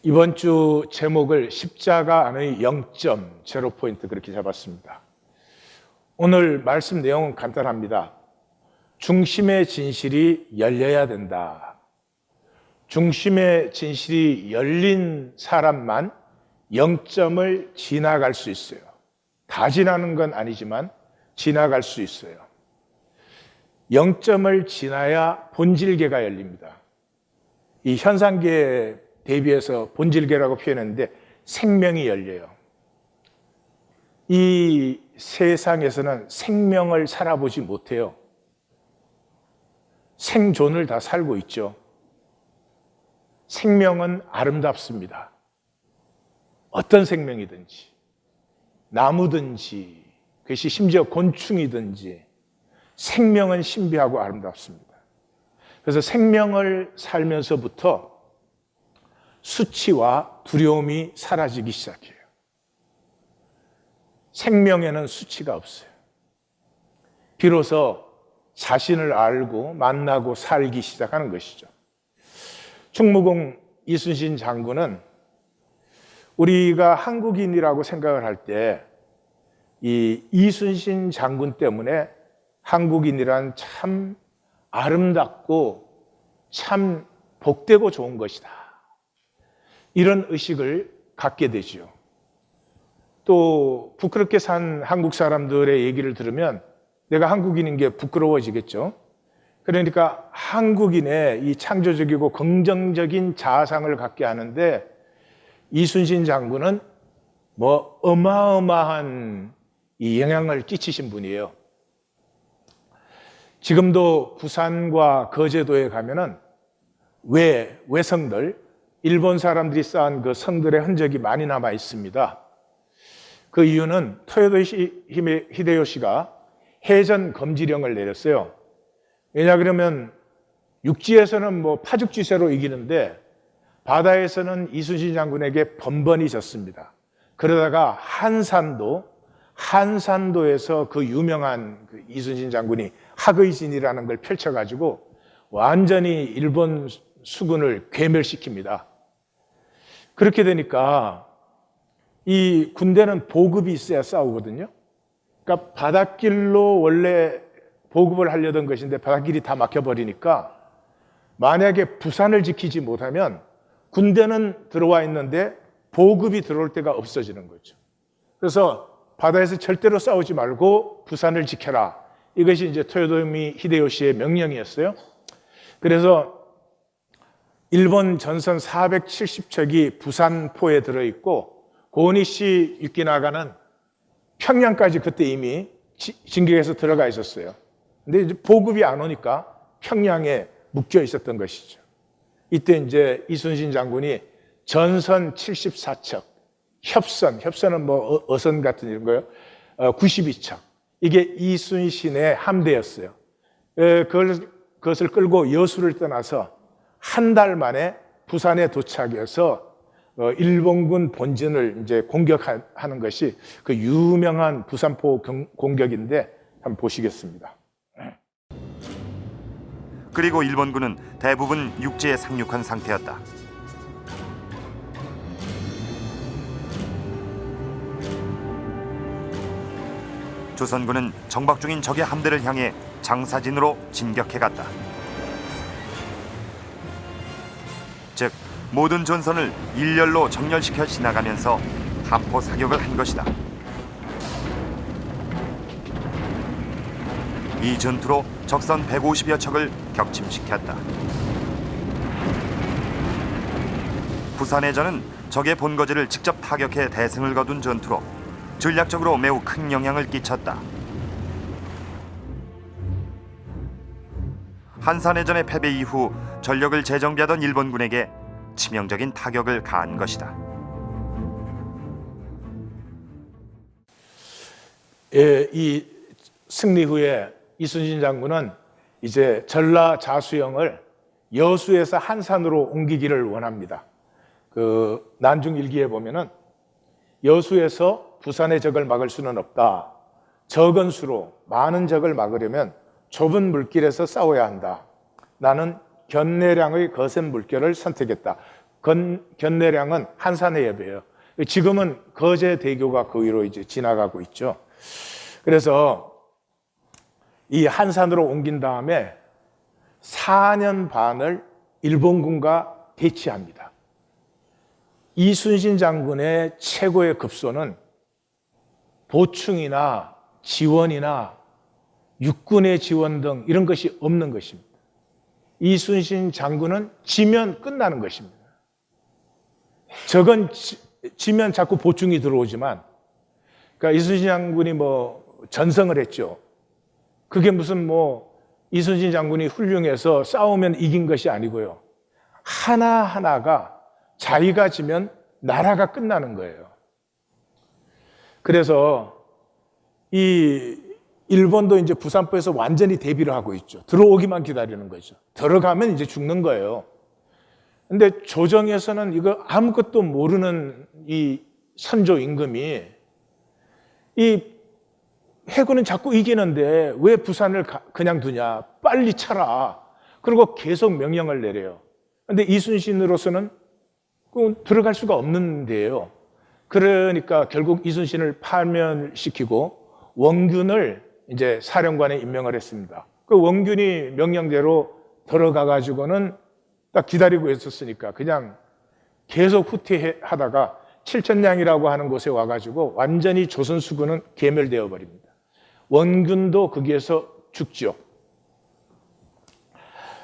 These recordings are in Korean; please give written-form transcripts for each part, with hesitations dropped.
이번 주 제목을 십자가 안의 0점, 제로 포인트 그렇게 잡았습니다. 오늘 말씀 내용은 간단합니다. 중심의 진실이 열려야 된다. 중심의 진실이 열린 사람만 0점을 지나갈 수 있어요. 다 지나는 건 아니지만 지나갈 수 있어요. 0점을 지나야 본질계가 열립니다. 이 현상계에 대비해서 본질계라고 표현했는데 생명이 열려요. 이 세상에서는 생명을 살아보지 못해요. 생존을 다 살고 있죠. 생명은 아름답습니다. 어떤 생명이든지, 나무든지, 그것이 심지어 곤충이든지 생명은 신비하고 아름답습니다. 그래서 생명을 살면서부터 수치와 두려움이 사라지기 시작해요. 생명에는 수치가 없어요. 비로소 자신을 알고 만나고 살기 시작하는 것이죠. 충무공 이순신 장군은 우리가 한국인이라고 생각을 할 때 이 이순신 장군 때문에 한국인이란 참 아름답고 참 복되고 좋은 것이다. 이런 의식을 갖게 되죠. 또 부끄럽게 산 한국 사람들의 얘기를 들으면 내가 한국인인 게 부끄러워지겠죠. 그러니까 한국인의 이 창조적이고 긍정적인 자아상을 갖게 하는데 이순신 장군은 어마어마한 이 영향을 끼치신 분이에요. 지금도 부산과 거제도에 가면은 외성들, 일본 사람들이 쌓은 그 성들의 흔적이 많이 남아 있습니다. 그 이유는 토요토 히데요시가 해전 금지령을 내렸어요. 왜냐 그러면 육지에서는 파죽지세로 이기는데 바다에서는 이순신 장군에게 번번이 졌습니다. 그러다가 한산도에서 그 유명한 그 이순신 장군이 학의진이라는 걸 펼쳐가지고 완전히 일본 수군을 괴멸시킵니다. 그렇게 되니까 이 군대는 보급이 있어야 싸우거든요. 그러니까 바닷길로 원래 보급을 하려던 것인데 바닷길이 다 막혀버리니까 만약에 부산을 지키지 못하면 군대는 들어와 있는데 보급이 들어올 데가 없어지는 거죠. 그래서 바다에서 절대로 싸우지 말고 부산을 지켜라. 이것이 이제 토요토미 히데요시의 명령이었어요. 그래서 일본 전선 470척이 부산포에 들어있고 고니시 유키나가는 평양까지 그때 이미 진격해서 들어가 있었어요. 근데 이제 보급이 안 오니까 평양에 묶여 있었던 것이죠. 이때 이제 이순신 장군이 전선 74척, 협선은 어선 같은 이런 거요. 92척. 이게 이순신의 함대였어요. 그것을 끌고 여수를 떠나서 한 달 만에 부산에 도착해서 일본군 본진을 이제 공격하는 것이 그 유명한 부산포 공격인데 한번 보시겠습니다. 그리고 일본군은 대부분 육지에 상륙한 상태였다. 조선군은 정박 중인 적의 함대를 향해 장사진으로 진격해갔다. 즉 모든 전선을 일렬로 정렬시켜 지나가면서 함포 사격을 한 것이다. 이 전투로 적선 150여 척을 격침시켰다. 부산해전은 적의 본거지를 직접 타격해 대승을 거둔 전투로 전략적으로 매우 큰 영향을 끼쳤다. 한산해전의 패배 이후 전력을 재정비하던 일본군에게 치명적인 타격을 가한 것이다. 이 승리 후에 이순신 장군은 이제 전라자수영을 여수에서 한산으로 옮기기를 원합니다. 그 난중일기에 보면은 여수에서 부산의 적을 막을 수는 없다. 적은 수로 많은 적을 막으려면 좁은 물길에서 싸워야 한다. 나는 견내량의 거센 물결을 선택했다. 견내량은 한산의 예배예요. 지금은 거제대교가 그 위로 이제 지나가고 있죠. 그래서 이 한산으로 옮긴 다음에 4년 반을 일본군과 대치합니다. 이순신 장군의 최고의 급소는 보충이나 지원이나 육군의 지원 등 이런 것이 없는 것입니다. 이순신 장군은 지면 끝나는 것입니다. 적은 지면 자꾸 보충이 들어오지만, 그러니까 이순신 장군이 뭐 전성을 했죠. 그게 무슨 뭐 이순신 장군이 훌륭해서 싸우면 이긴 것이 아니고요. 하나하나가 자기가 지면 나라가 끝나는 거예요. 그래서 이 일본도 이제 부산포에서 완전히 대비를 하고 있죠. 들어오기만 기다리는 거죠. 들어가면 이제 죽는 거예요. 근데 조정에서는 이거 아무것도 모르는 이 선조 임금이 이 해군은 자꾸 이기는데 왜 부산을 그냥 두냐. 빨리 차라. 그리고 계속 명령을 내려요. 근데 이순신으로서는 들어갈 수가 없는데요. 그러니까 결국 이순신을 파면시키고 원균을 이제 사령관에 임명을 했습니다. 그 원균이 명령대로 들어가 가지고는 딱 기다리고 있었으니까 그냥 계속 후퇴하다가 칠천량이라고 하는 곳에 와가지고 완전히 조선 수군은 괴멸되어 버립니다. 원균도 거기에서 죽죠.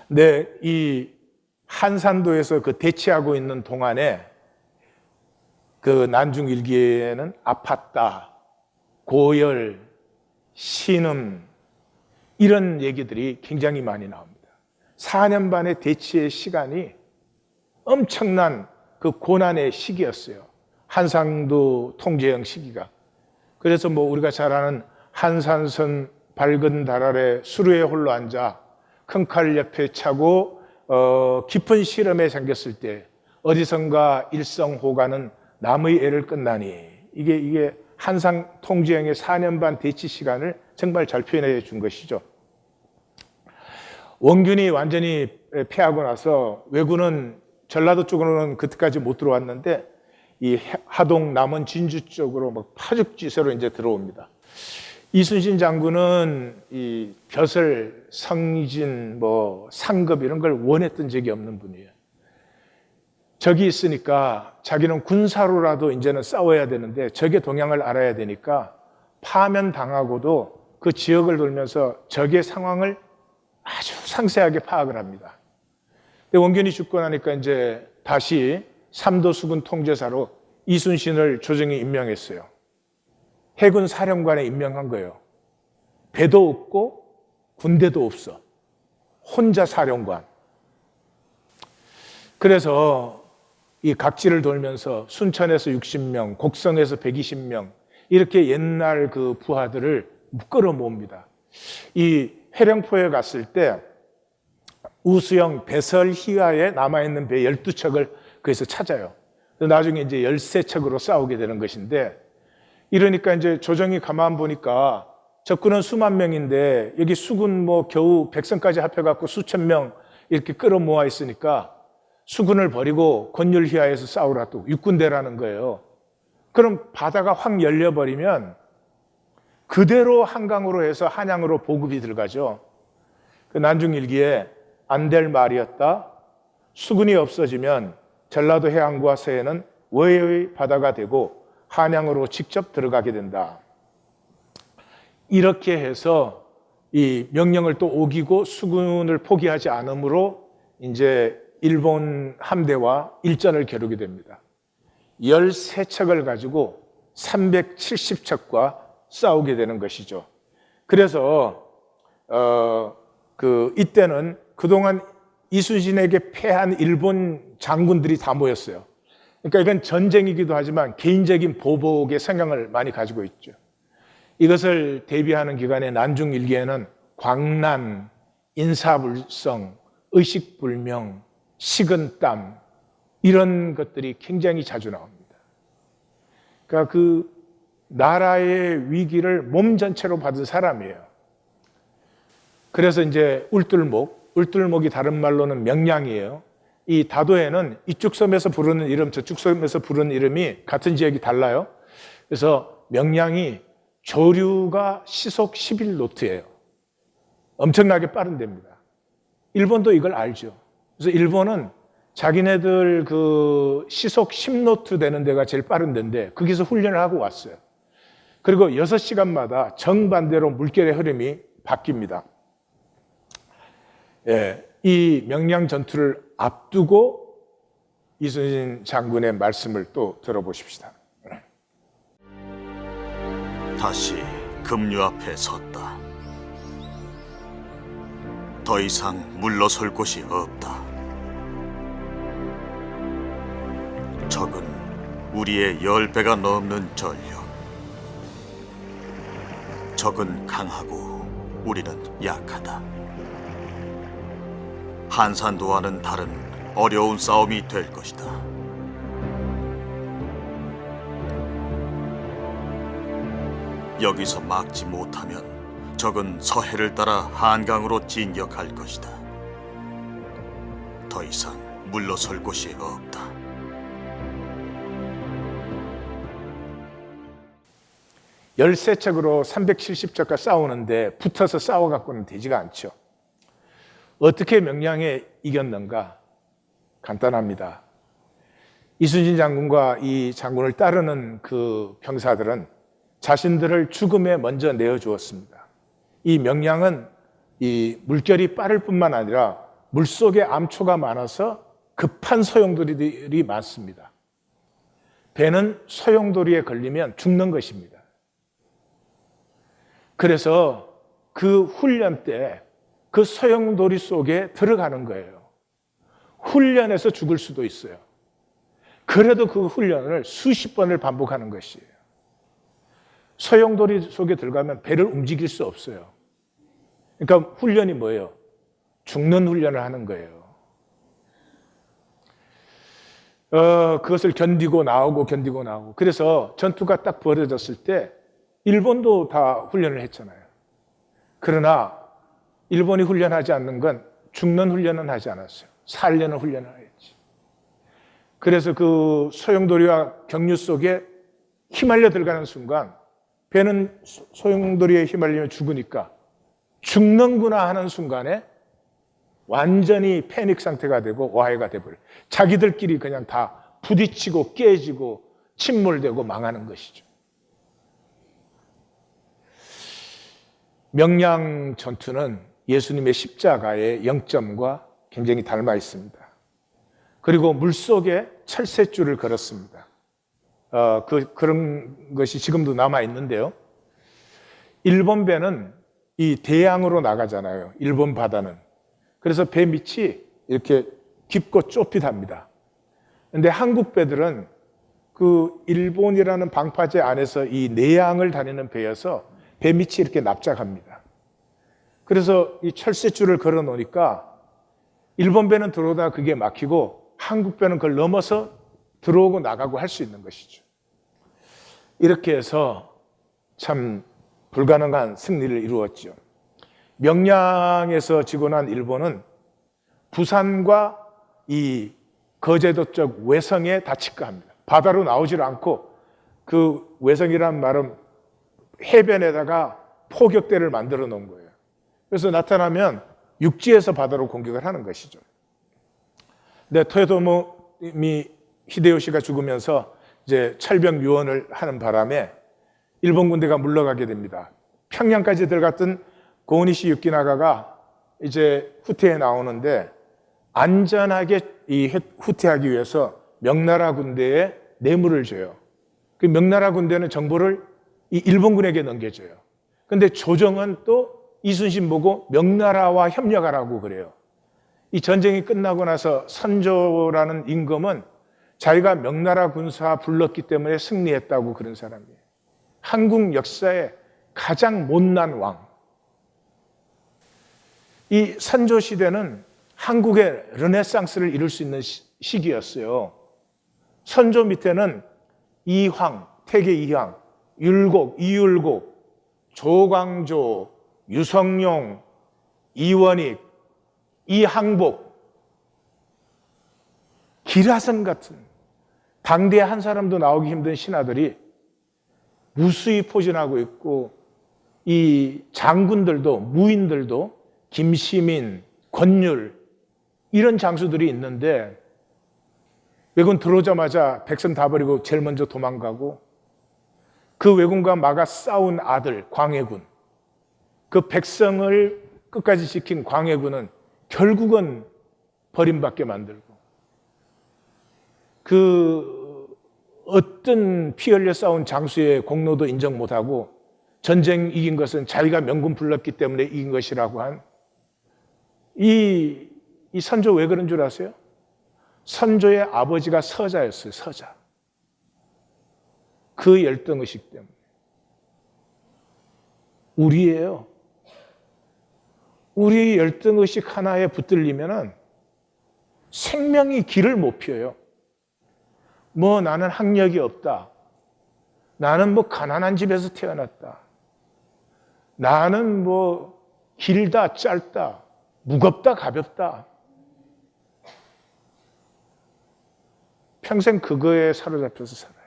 네, 이 한산도에서 그 대치하고 있는 동안에 그 난중 일기에는 아팠다, 고열, 신음 이런 얘기들이 굉장히 많이 나옵니다. 4년 반의 대치의 시간이 엄청난 그 고난의 시기였어요. 한산도 통제형 시기가. 그래서 뭐 우리가 잘 아는 한산선 밝은 달 아래 수루에 홀로 앉아 큰 칼 옆에 차고 깊은 시름에 잠겼을 때 어디선가 일성호가는 남의 애를 끝나니 이게 한산 통제형의 4년 반 대치 시간을 정말 잘 표현해 준 것이죠. 원균이 완전히 패하고 나서 왜군은 전라도 쪽으로는 그때까지 못 들어왔는데 이 하동, 남원, 진주 쪽으로 막 파죽지세로 이제 들어옵니다. 이순신 장군은 이 벼슬, 성진, 뭐 상급 이런 걸 원했던 적이 없는 분이에요. 적이 있으니까 자기는 군사로라도 이제는 싸워야 되는데 적의 동향을 알아야 되니까 파면당하고도 그 지역을 돌면서 적의 상황을 아주 상세하게 파악을 합니다. 근데 원균이 죽고 나니까 이제 다시 삼도 수군 통제사로 이순신을 조정에 임명했어요. 해군 사령관에 임명한 거예요. 배도 없고 군대도 없어. 혼자 사령관. 그래서 이 각지를 돌면서 순천에서 60명, 곡성에서 120명 이렇게 옛날 그 부하들을 끌어모읍니다. 이 회령포에 갔을 때 우수영 배설희화에 남아있는 배 12척을 거기서 찾아요. 나중에 이제 13척으로 싸우게 되는 것인데 이러니까 이제 조정이 가만 보니까 적군은 수만 명인데 여기 수군 뭐 겨우 백성까지 합해갖고 수천 명 이렇게 끌어모아 있으니까 수군을 버리고 권율희화에서 싸우라 또 육군대라는 거예요. 그럼 바다가 확 열려버리면 그대로 한강으로 해서 한양으로 보급이 들어가죠. 그 난중일기에 안 될 말이었다. 수군이 없어지면 전라도 해안과 서해는 외의 바다가 되고 한양으로 직접 들어가게 된다. 이렇게 해서 이 명령을 또 어기고 수군을 포기하지 않으므로 이제 일본 함대와 일전을 겨루게 됩니다. 13척을 가지고 370척과 싸우게 되는 것이죠. 그래서 이때는 그동안 이순신에게 패한 일본 장군들이 다 모였어요. 그러니까 이건 전쟁이기도 하지만 개인적인 보복의 성향을 많이 가지고 있죠. 이것을 대비하는 기간에 난중일기에는 광난, 인사불성, 의식불명, 식은땀 이런 것들이 굉장히 자주 나옵니다. 그러니까 그 나라의 위기를 몸 전체로 받은 사람이에요. 그래서 이제 울들목, 울들목이 다른 말로는 명량이에요. 이 다도해는 이쪽 섬에서 부르는 이름, 저쪽 섬에서 부르는 이름이 같은 지역이 달라요. 그래서 명량이 조류가 시속 11노트예요. 엄청나게 빠른 데입니다. 일본도 이걸 알죠. 그래서 일본은 자기네들 그 시속 10노트 되는 데가 제일 빠른 데인데 거기서 훈련을 하고 왔어요. 그리고 6시간마다 정반대로 물결의 흐름이 바뀝니다. 예, 이 명량 전투를 앞두고 이순신 장군의 말씀을 또 들어보십시다. 다시 급류 앞에 섰다. 더 이상 물러설 곳이 없다. 적은 우리의 10배가 넘는 전력. 적은 강하고 우리는 약하다. 한산도와는 다른 어려운 싸움이 될 것이다. 여기서 막지 못하면 적은 서해를 따라 한강으로 진격할 것이다. 더 이상 물러설 곳이 없다. 열세척으로 370척과 싸우는데 붙어서 싸워갖고는 되지가 않죠. 어떻게 명량에 이겼는가? 간단합니다. 이순신 장군과 이 장군을 따르는 그 병사들은 자신들을 죽음에 먼저 내어주었습니다. 이 명량은 이 물결이 빠를 뿐만 아니라 물속에 암초가 많아서 급한 소용돌이들이 많습니다. 배는 소용돌이에 걸리면 죽는 것입니다. 그래서 그 훈련 때 그 소용돌이 속에 들어가는 거예요. 훈련에서 죽을 수도 있어요. 그래도 그 훈련을 수십 번을 반복하는 것이에요. 소용돌이 속에 들어가면 배를 움직일 수 없어요. 그러니까 훈련이 뭐예요? 죽는 훈련을 하는 거예요. 그것을 견디고 나오고 견디고 나오고. 그래서 전투가 딱 벌어졌을 때 일본도 다 훈련을 했잖아요. 그러나 일본이 훈련하지 않는 건 죽는 훈련은 하지 않았어요. 살려는 훈련을 했지. 그래서 그 소용돌이와 경류 속에 휘말려 들어가는 순간 배는 소용돌이에 휘말리면 죽으니까 죽는구나 하는 순간에 완전히 패닉 상태가 되고 와해가 돼버려요. 자기들끼리 그냥 다 부딪히고 깨지고 침몰되고 망하는 것이죠. 명량 전투는 예수님의 십자가의 영점과 굉장히 닮아 있습니다. 그리고 물속에 철새줄을 걸었습니다. 그런 것이 지금도 남아 있는데요. 일본 배는 이 대양으로 나가잖아요. 일본 바다는. 그래서 배 밑이 이렇게 깊고 좁히답니다. 그런데 한국 배들은 그 일본이라는 방파제 안에서 이 내양을 다니는 배여서 배 밑이 이렇게 납작합니다. 그래서 이 철새줄을 걸어 놓으니까 일본 배는 들어오다가 그게 막히고 한국 배는 그걸 넘어서 들어오고 나가고 할 수 있는 것이죠. 이렇게 해서 참 불가능한 승리를 이루었죠. 명량에서 지고 난 일본은 부산과 이 거제도 쪽 외성에 다 집가합니다. 바다로 나오질 않고 그 외성이란 말은 해변에다가 포격대를 만들어 놓은 거예요. 그래서 나타나면 육지에서 바다로 공격을 하는 것이죠. 근데 토요토미 히데요시가 죽으면서 이제 철병 유언을 하는 바람에 일본 군대가 물러가게 됩니다. 평양까지 들어갔던 고니시 유키나가가 이제 후퇴에 나오는데 안전하게 이 후퇴하기 위해서 명나라 군대에 뇌물을 줘요. 그 명나라 군대는 정보를 이 일본군에게 넘겨줘요. 근데 조정은 또 이순신 보고 명나라와 협력하라고 그래요. 이 전쟁이 끝나고 나서 선조라는 임금은 자기가 명나라 군사 불렀기 때문에 승리했다고 그런 사람이에요. 한국 역사의 가장 못난 왕. 이 선조 시대는 한국의 르네상스를 이룰 수 있는 시기였어요. 선조 밑에는 이황, 태계 이황, 율곡, 이율곡, 조광조, 유성룡, 이원익, 이항복 기라성 같은 당대 한 사람도 나오기 힘든 신하들이 무수히 포진하고 있고, 이 장군들도 무인들도 김시민, 권율 이런 장수들이 있는데 왜군 들어오자마자 백성 다 버리고 제일 먼저 도망가고, 그 왜군과 막아 싸운 아들 광해군, 그 백성을 끝까지 지킨 광해군은 결국은 버림받게 만들고, 그 어떤 피 흘려 싸운 장수의 공로도 인정 못하고 전쟁 이긴 것은 자기가 명분 불렀기 때문에 이긴 것이라고 한 이 선조 왜 그런 줄 아세요? 선조의 아버지가 서자였어요. 서자. 그 열등의식 때문에. 우리예요. 우리 열등의식 하나에 붙들리면은 생명이 길을 못 펴요. 뭐 나는 학력이 없다. 나는 뭐 가난한 집에서 태어났다. 나는 뭐 길다 짧다. 무겁다 가볍다. 평생 그거에 사로잡혀서 살아요.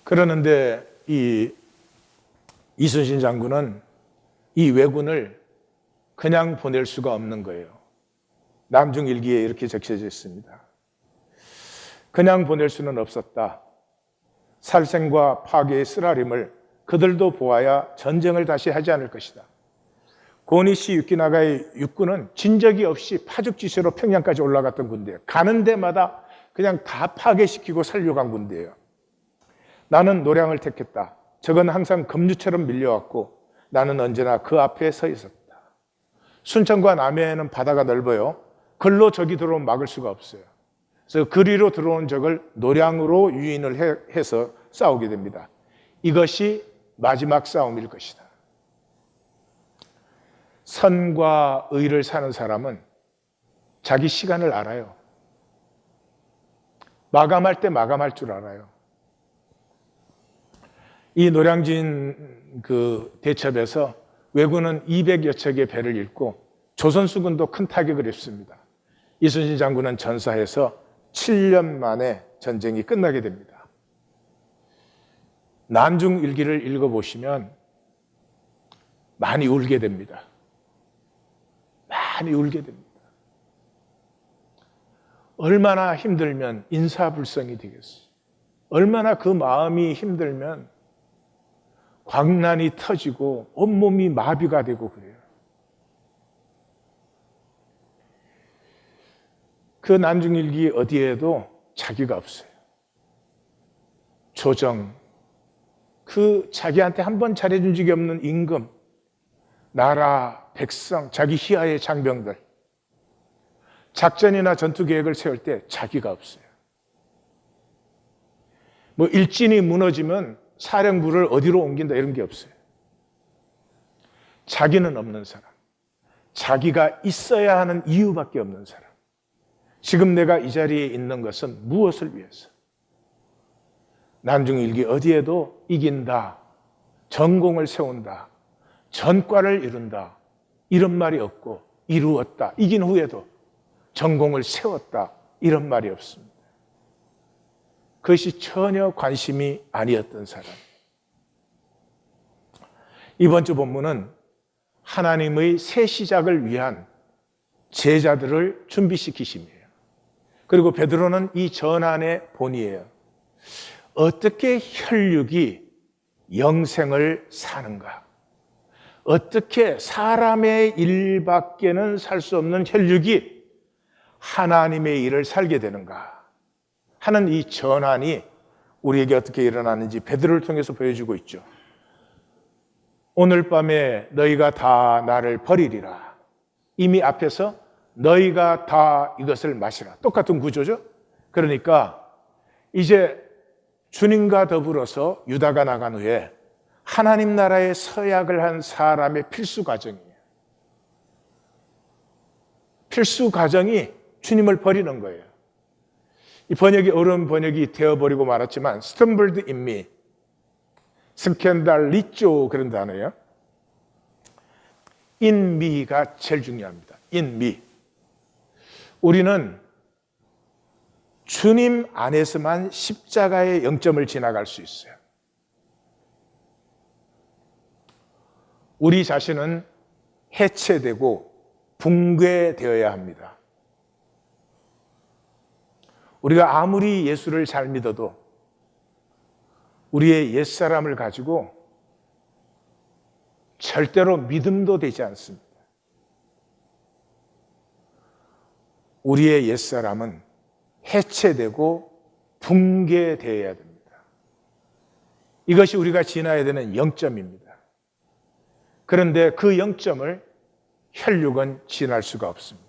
그러는데 이 이순신 장군은 이 왜군을 그냥 보낼 수가 없는 거예요. 남중일기에 이렇게 적혀져 있습니다. 그냥 보낼 수는 없었다. 살생과 파괴의 쓰라림을 그들도 보아야 전쟁을 다시 하지 않을 것이다. 고니시 유키나가의 육군은 진적이 없이 파죽지세로 평양까지 올라갔던 군대예요. 가는 데마다 그냥 다 파괴시키고 살려간 군대예요. 나는 노량을 택했다. 적은 항상 금주처럼 밀려왔고 나는 언제나 그 앞에 서 있었다. 순천과 남해에는 바다가 넓어요. 글로 적이 들어오면 막을 수가 없어요. 그래서 그리로 들어온 적을 노량으로 유인을 해서 싸우게 됩니다. 이것이 마지막 싸움일 것이다. 선과 의를 사는 사람은 자기 시간을 알아요. 마감할 때 마감할 줄 알아요. 이 노량진 그 대첩에서 왜군은 200여 척의 배를 잃고 조선수군도 큰 타격을 입습니다. 이순신 장군은 전사해서 7년 만에 전쟁이 끝나게 됩니다. 난중일기를 읽어보시면 많이 울게 됩니다. 많이 울게 됩니다. 얼마나 힘들면 인사불성이 되겠어요. 얼마나 그 마음이 힘들면 광난이 터지고 온몸이 마비가 되고 그래요. 그 난중일기 어디에도 자기가 없어요. 조정, 그 자기한테 한 번 잘해준 적이 없는 임금, 나라, 백성, 자기 희하의 장병들, 작전이나 전투 계획을 세울 때 자기가 없어요. 뭐 일진이 무너지면 사령부를 어디로 옮긴다 이런 게 없어요. 자기는 없는 사람, 자기가 있어야 하는 이유밖에 없는 사람. 지금 내가 이 자리에 있는 것은 무엇을 위해서? 난중일기 어디에도 이긴다, 전공을 세운다, 전과를 이룬다 이런 말이 없고, 이루었다, 이긴 후에도 전공을 세웠다 이런 말이 없습니다. 그것이 전혀 관심이 아니었던 사람. 이번 주 본문은 하나님의 새 시작을 위한 제자들을 준비시키심이에요. 그리고 베드로는 이 전환의 본이에요. 어떻게 혈육이 영생을 사는가? 어떻게 사람의 일밖에는 살 수 없는 혈육이 하나님의 일을 살게 되는가 하는 이 전환이 우리에게 어떻게 일어나는지 베드로를 통해서 보여주고 있죠. 오늘 밤에 너희가 다 나를 버리리라. 이미 앞에서 너희가 다 이것을 마시라. 똑같은 구조죠. 그러니까 이제 주님과 더불어서 유다가 나간 후에 하나님 나라의 서약을 한 사람의 필수 과정이에요. 필수 과정이 주님을 버리는 거예요. 이 번역이 어려운 번역이 되어버리고 말았지만 stumbled in me, 스캔달리조 그런 단어예요. in me가 제일 중요합니다. in me. 우리는 주님 안에서만 십자가의 영점을 지나갈 수 있어요. 우리 자신은 해체되고 붕괴되어야 합니다. 우리가 아무리 예수를 잘 믿어도 우리의 옛사람을 가지고 절대로 믿음도 되지 않습니다. 우리의 옛사람은 해체되고 붕괴되어야 됩니다. 이것이 우리가 지나야 되는 영점입니다. 그런데 그 영점을 혈육은 지날 수가 없습니다.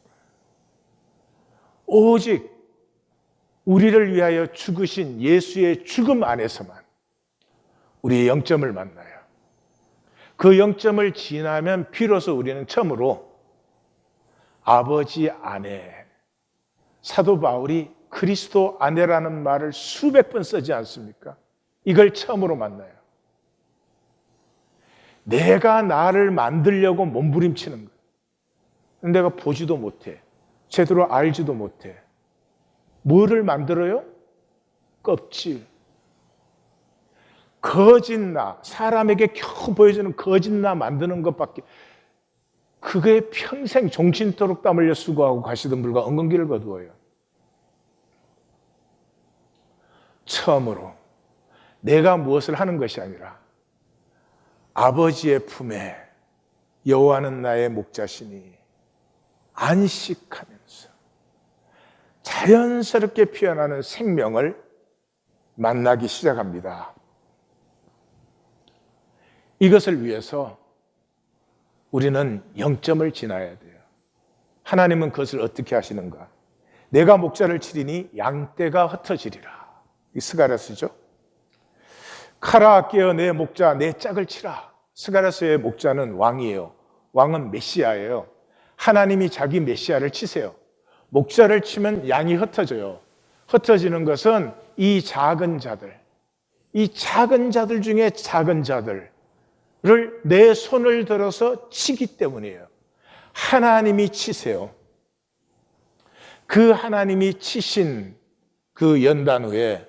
오직 우리를 위하여 죽으신 예수의 죽음 안에서만 우리의 영점을 만나요. 그 영점을 지나면 비로소 우리는 처음으로 아버지 안에, 사도 바울이 그리스도 안에라는 말을 수백 번 쓰지 않습니까? 이걸 처음으로 만나요. 내가 나를 만들려고 몸부림치는 거예요. 내가 보지도 못해. 제대로 알지도 못해. 뭐를 만들어요? 껍질. 거짓 나, 사람에게 겨우 보여주는 거짓 나 만드는 것밖에, 그게 평생 종신토록 땀 흘려 수고하고 가시던 불과 엉겅기를 거두어요. 처음으로 내가 무엇을 하는 것이 아니라 아버지의 품에 여호와는 나의 목자시니 안식하면서 자연스럽게 피어나는 생명을 만나기 시작합니다. 이것을 위해서 우리는 영점을 지나야 돼요. 하나님은 그것을 어떻게 하시는가? 내가 목자를 치리니 양떼가 흩어지리라. 이 스가랴서죠. 카라 깨어 내 목자 내 짝을 치라. 스가랴서의 목자는 왕이에요. 왕은 메시아예요. 하나님이 자기 메시아를 치세요. 목자를 치면 양이 흩어져요. 흩어지는 것은 이 작은 자들 중에 작은 자들을 내 손을 들어서 치기 때문이에요. 하나님이 치세요. 그 하나님이 치신 그 연단 후에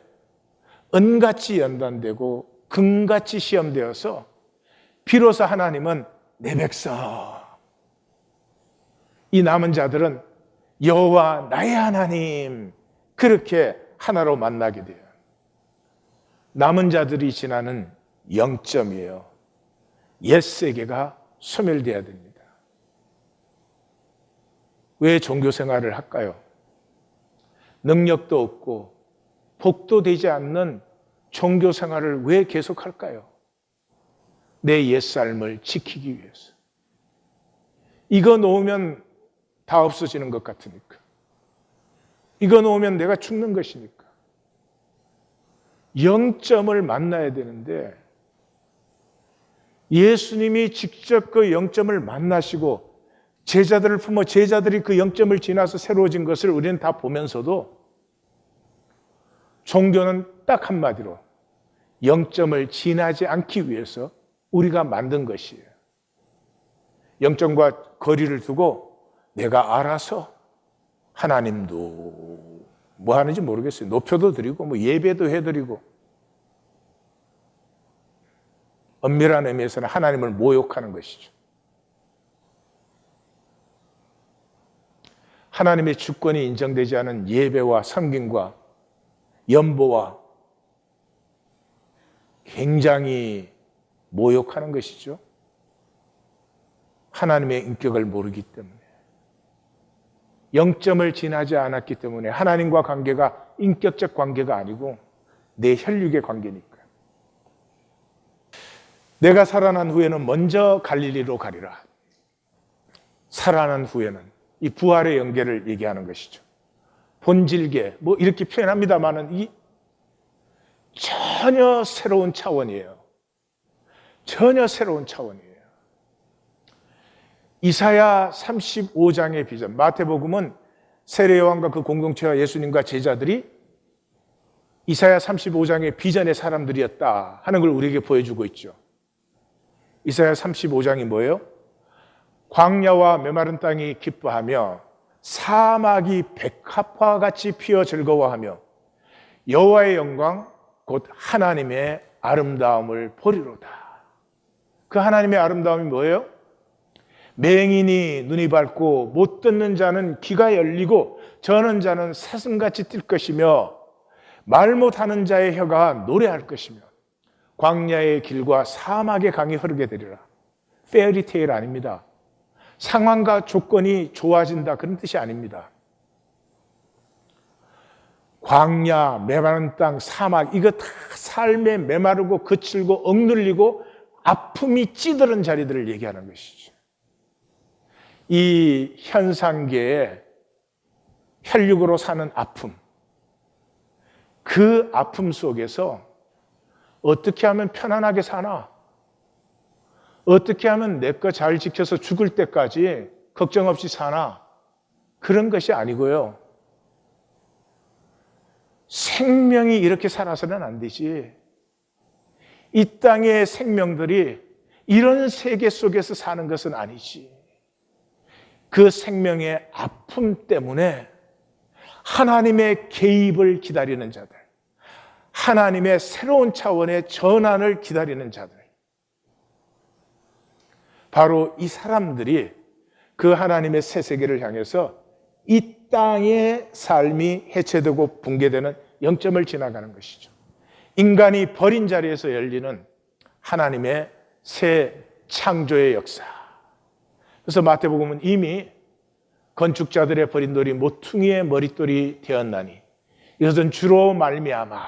은같이 연단되고 금같이 시험되어서 비로소 하나님은 내 백성, 이 남은 자들은 여호와 나의 하나님, 그렇게 하나로 만나게 돼요. 남은 자들이 지나는 영점이에요. 옛 세계가 소멸되어야 됩니다. 왜 종교 생활을 할까요? 능력도 없고 복도 되지 않는 종교 생활을 왜 계속할까요? 내 옛삶을 지키기 위해서. 이거 놓으면 다 없어지는 것 같으니까. 이거 놓으면 내가 죽는 것이니까. 영점을 만나야 되는데 예수님이 직접 그 영점을 만나시고 제자들을 품어 제자들이 그 영점을 지나서 새로워진 것을 우리는 다 보면서도 종교는 딱 한마디로 영점을 지나지 않기 위해서 우리가 만든 것이에요. 영점과 거리를 두고 내가 알아서 하나님도 뭐 하는지 모르겠어요. 노표도 드리고 뭐 예배도 해드리고 엄밀한 의미에서는 하나님을 모욕하는 것이죠. 하나님의 주권이 인정되지 않은 예배와 섬김과 연보와 굉장히 모욕하는 것이죠. 하나님의 인격을 모르기 때문에, 영점을 지나지 않았기 때문에 하나님과 관계가 인격적 관계가 아니고 내 혈육의 관계니까. 내가 살아난 후에는 먼저 갈릴리로 가리라. 살아난 후에는 이 부활의 연계를 얘기하는 것이죠. 본질계 뭐 이렇게 표현합니다만은 이 전혀 새로운 차원이에요. 전혀 새로운 차원이에요. 이사야 35장의 비전, 마태복음은 세례요한과 그 공동체와 예수님과 제자들이 이사야 35장의 비전의 사람들이었다 하는 걸 우리에게 보여주고 있죠. 이사야 35장이 뭐예요? 광야와 메마른 땅이 기뻐하며 사막이 백합화 같이 피어 즐거워하며 여호와의 영광 곧 하나님의 아름다움을 보리로다. 그 하나님의 아름다움이 뭐예요? 맹인이 눈이 밝고 못 듣는 자는 귀가 열리고 저는 자는 사슴같이 뛸 것이며 말 못하는 자의 혀가 노래할 것이며 광야의 길과 사막의 강이 흐르게 되리라. 페어리테일 아닙니다. 상황과 조건이 좋아진다 그런 뜻이 아닙니다. 광야, 메마른 땅, 사막 이거 다 삶에 메마르고 거칠고 억눌리고 아픔이 찌드는 자리들을 얘기하는 것이죠. 이 현상계에 혈육으로 사는 아픔, 그 아픔 속에서 어떻게 하면 편안하게 사나? 어떻게 하면 내 거 잘 지켜서 죽을 때까지 걱정 없이 사나? 그런 것이 아니고요. 생명이 이렇게 살아서는 안 되지. 이 땅의 생명들이 이런 세계 속에서 사는 것은 아니지. 그 생명의 아픔 때문에 하나님의 개입을 기다리는 자들, 하나님의 새로운 차원의 전환을 기다리는 자들, 바로 이 사람들이 그 하나님의 새 세계를 향해서 이 땅의 삶이 해체되고 붕괴되는 영점을 지나가는 것이죠. 인간이 버린 자리에서 열리는 하나님의 새 창조의 역사. 그래서 마태복음은 이미 건축자들의 버린 돌이 모퉁이의 머릿돌이 되었나니 이것은 주로 말미암아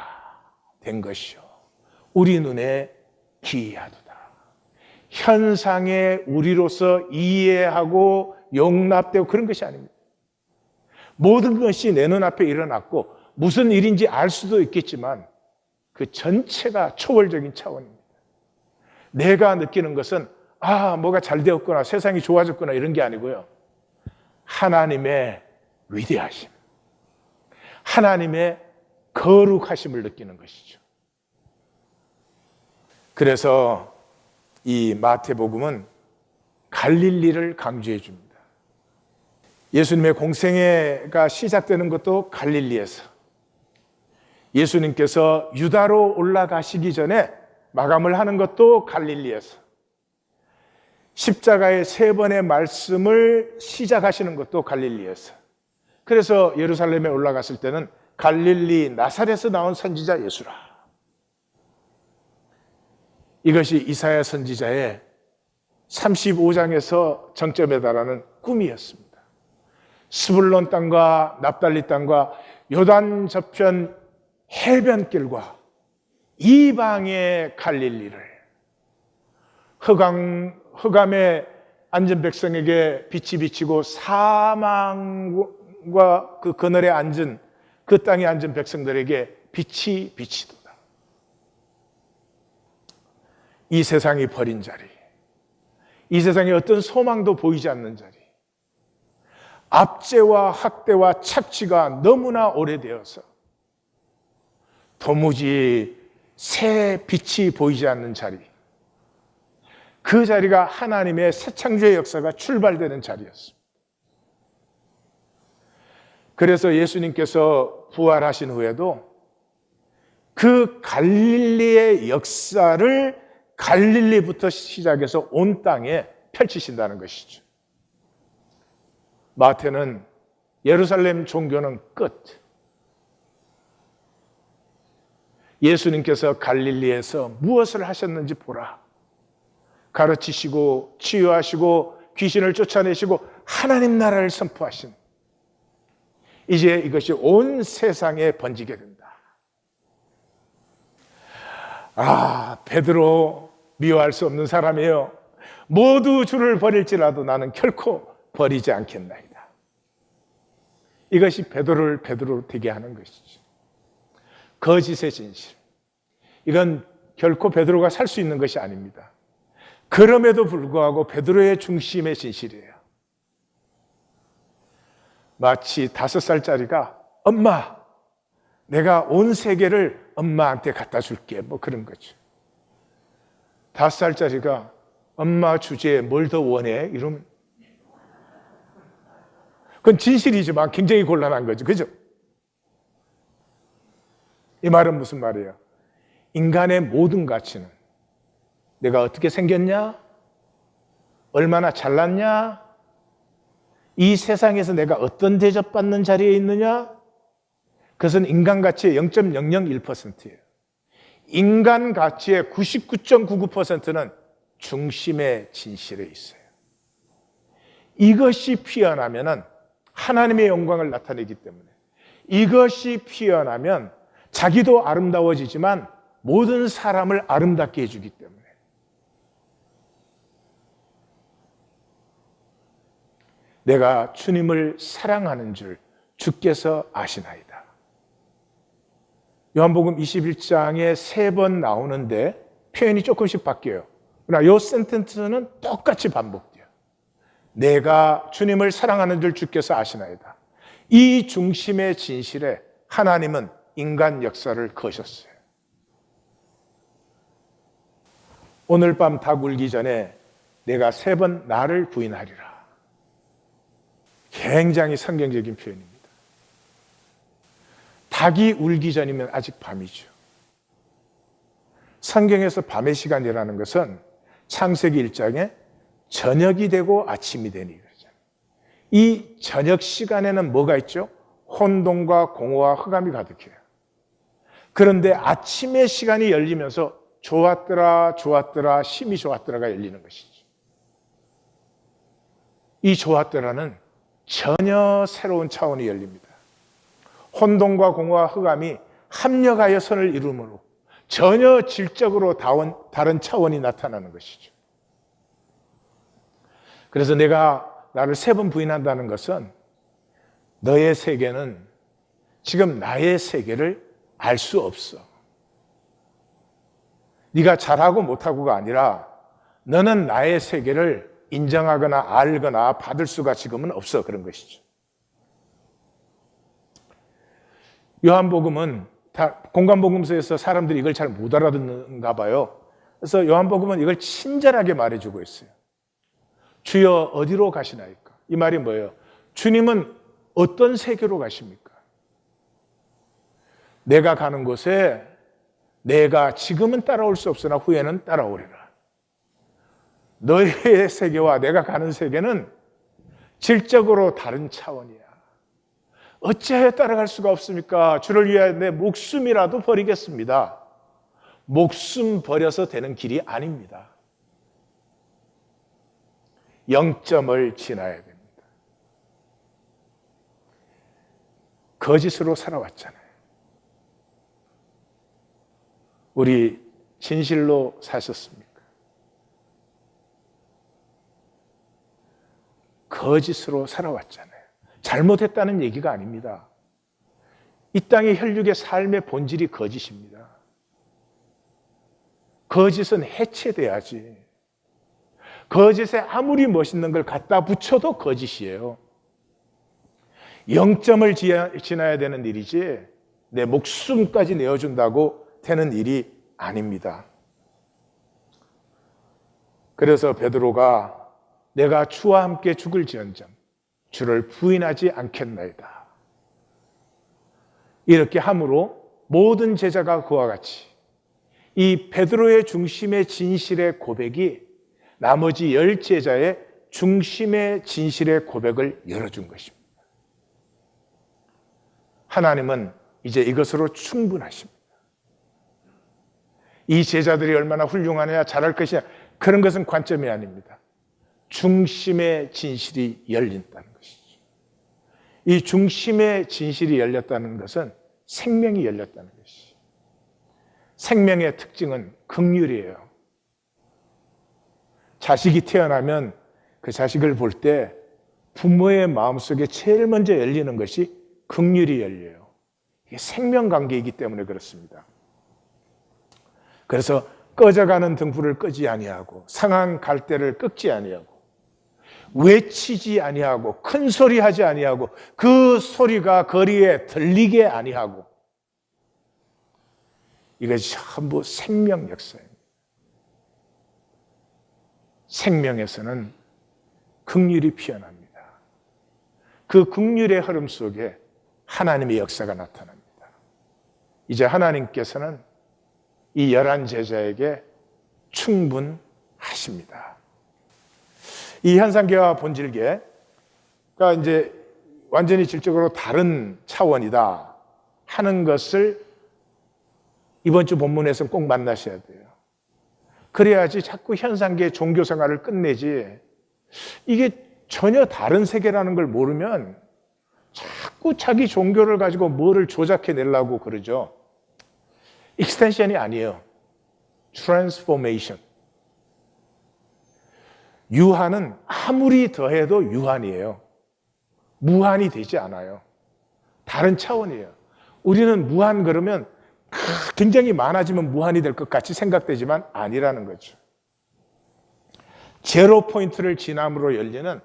된 것이요 우리 눈에 기이하도다. 현상에 우리로서 이해하고 용납되고 그런 것이 아닙니다. 모든 것이 내 눈앞에 일어났고 무슨 일인지 알 수도 있겠지만 그 전체가 초월적인 차원입니다. 내가 느끼는 것은 뭐가 잘 되었구나, 세상이 좋아졌구나 이런 게 아니고요. 하나님의 위대하심, 하나님의 거룩하심을 느끼는 것이죠. 그래서 이 마태복음은 갈릴리를 강조해 줍니다. 예수님의 공생애가 시작되는 것도 갈릴리에서, 예수님께서 유다로 올라가시기 전에 마감을 하는 것도 갈릴리에서, 십자가의 3번의 말씀을 시작하시는 것도 갈릴리에서, 그래서 예루살렘에 올라갔을 때는 갈릴리 나사렛에서 나온 선지자 예수라. 이것이 이사야 선지자의 35장에서 정점에 달하는 꿈이었습니다. 스불론 땅과 납달리 땅과 요단 저편 해변길과 이방의 갈릴리를 흑암에 앉은 백성에게 빛이 비치고 사망과 그 그늘에 앉은 그 땅에 앉은 백성들에게 빛이 비치도다. 이 세상이 버린 자리, 이 세상에 어떤 소망도 보이지 않는 자리, 압제와 학대와 착취가 너무나 오래되어서 도무지 새 빛이 보이지 않는 자리, 그 자리가 하나님의 새 창조의 역사가 출발되는 자리였습니다. 그래서 예수님께서 부활하신 후에도 그 갈릴리의 역사를 갈릴리부터 시작해서 온 땅에 펼치신다는 것이죠. 마태는 예루살렘 종교는 끝. 예수님께서 갈릴리에서 무엇을 하셨는지 보라. 가르치시고 치유하시고 귀신을 쫓아내시고 하나님 나라를 선포하신, 이제 이것이 온 세상에 번지게 된다. 베드로 미워할 수 없는 사람이에요. 모두 주를 버릴지라도 나는 결코 버리지 않겠나이다. 이것이 베드로를 베드로로 되게 하는 것이죠. 거짓의 진실, 이건 결코 베드로가 살 수 있는 것이 아닙니다. 그럼에도 불구하고 베드로의 중심의 진실이에요. 마치 5살짜리가 엄마, 내가 온 세계를 엄마한테 갖다 줄게, 뭐 그런 거죠. 5살짜리가 엄마 주제에 뭘 더 원해? 이러면 그건 진실이지만 굉장히 곤란한 거죠. 그죠? 이 말은 무슨 말이에요? 인간의 모든 가치는 내가 어떻게 생겼냐? 얼마나 잘났냐? 이 세상에서 내가 어떤 대접받는 자리에 있느냐? 그것은 인간 가치의 0.001%예요. 인간 가치의 99.99%는 중심의 진실에 있어요. 이것이 피어나면 하나님의 영광을 나타내기 때문에, 이것이 피어나면 자기도 아름다워지지만 모든 사람을 아름답게 해주기 때문에, 내가 주님을 사랑하는 줄 주께서 아시나이다. 요한복음 21장에 3번 나오는데 표현이 조금씩 바뀌어요. 그러나 이 센텐스는 똑같이 반복돼요. 내가 주님을 사랑하는 줄 주께서 아시나이다. 이 중심의 진실에 하나님은 인간 역사를 거셨어요. 오늘 밤 닭 울기 전에 내가 3번 나를 부인하리라. 굉장히 성경적인 표현입니다. 닭이 울기 전이면 아직 밤이죠. 성경에서 밤의 시간이라는 것은 창세기 1장에 저녁이 되고 아침이 되니 그러잖아요. 이 저녁 시간에는 뭐가 있죠? 혼돈과 공허와 흑암이 가득해요. 그런데 아침의 시간이 열리면서 좋았더라, 좋았더라, 심히 좋았더라가 열리는 것이죠. 이 좋았더라는 전혀 새로운 차원이 열립니다. 혼돈과 공허와 흑암이 합력하여 선을 이루므로 전혀 질적으로 다른 차원이 나타나는 것이죠. 그래서 내가 나를 3번 부인한다는 것은 너의 세계는 지금 나의 세계를 알 수 없어. 네가 잘하고 못하고가 아니라 너는 나의 세계를 인정하거나 알거나 받을 수가 지금은 없어. 그런 것이죠. 요한복음은 공관복음서에서 사람들이 이걸 잘 못 알아듣는가 봐요. 그래서 요한복음은 이걸 친절하게 말해주고 있어요. 주여 어디로 가시나이까? 이 말이 뭐예요? 주님은 어떤 세계로 가십니까? 내가 가는 곳에 내가 지금은 따라올 수 없으나 후에는 따라오리라. 너의 세계와 내가 가는 세계는 질적으로 다른 차원이야. 어찌하여 따라갈 수가 없습니까? 주를 위하여 내 목숨이라도 버리겠습니다. 목숨 버려서 되는 길이 아닙니다. 영점을 지나야 됩니다. 거짓으로 살아왔잖아요. 우리 진실로 사셨습니까? 거짓으로 살아왔잖아요. 잘못했다는 얘기가 아닙니다. 이 땅의 혈육의 삶의 본질이 거짓입니다. 거짓은 해체돼야지. 거짓에 아무리 멋있는 걸 갖다 붙여도 거짓이에요. 영점을 지나야 되는 일이지 내 목숨까지 내어준다고 되는 일이 아닙니다. 그래서 베드로가 내가 주와 함께 죽을지언정 주를 부인하지 않겠나이다. 이렇게 함으로 모든 제자가 그와 같이 이 베드로의 중심의 진실의 고백이 나머지 10제자의 중심의 진실의 고백을 열어준 것입니다. 하나님은 이제 이것으로 충분하십니다. 이 제자들이 얼마나 훌륭하냐, 잘할 것이냐, 그런 것은 관점이 아닙니다. 중심의 진실이 열린다는 것이죠. 이 중심의 진실이 열렸다는 것은 생명이 열렸다는 것이죠. 생명의 특징은 긍휼이에요. 자식이 태어나면 그 자식을 볼 때 부모의 마음속에 제일 먼저 열리는 것이 긍휼이 열려요. 이게 생명관계이기 때문에 그렇습니다. 그래서 꺼져가는 등불을 끄지 아니하고 상한 갈대를 끄지 아니하고 외치지 아니하고 큰 소리하지 아니하고 그 소리가 거리에 들리게 아니하고, 이것이 전부 생명 역사입니다. 생명에서는 긍휼이 피어납니다. 그 긍휼의 흐름 속에 하나님의 역사가 나타납니다. 이제 하나님께서는 이 11 제자에게 충분하십니다. 이 현상계와 본질계가 이제 완전히 질적으로 다른 차원이다 하는 것을 이번 주 본문에서 꼭 만나셔야 돼요. 그래야지 자꾸 현상계 종교 생활을 끝내지, 이게 전혀 다른 세계라는 걸 모르면 자꾸 자기 종교를 가지고 뭐를 조작해내려고 그러죠. 익스텐션이 아니에요. 트랜스포메이션. 유한은 아무리 더해도 유한이에요. 무한이 되지 않아요. 다른 차원이에요. 우리는 무한 그러면 굉장히 많아지면 무한이 될 것 같이 생각되지만 아니라는 거죠. 제로 포인트를 지남으로 열리는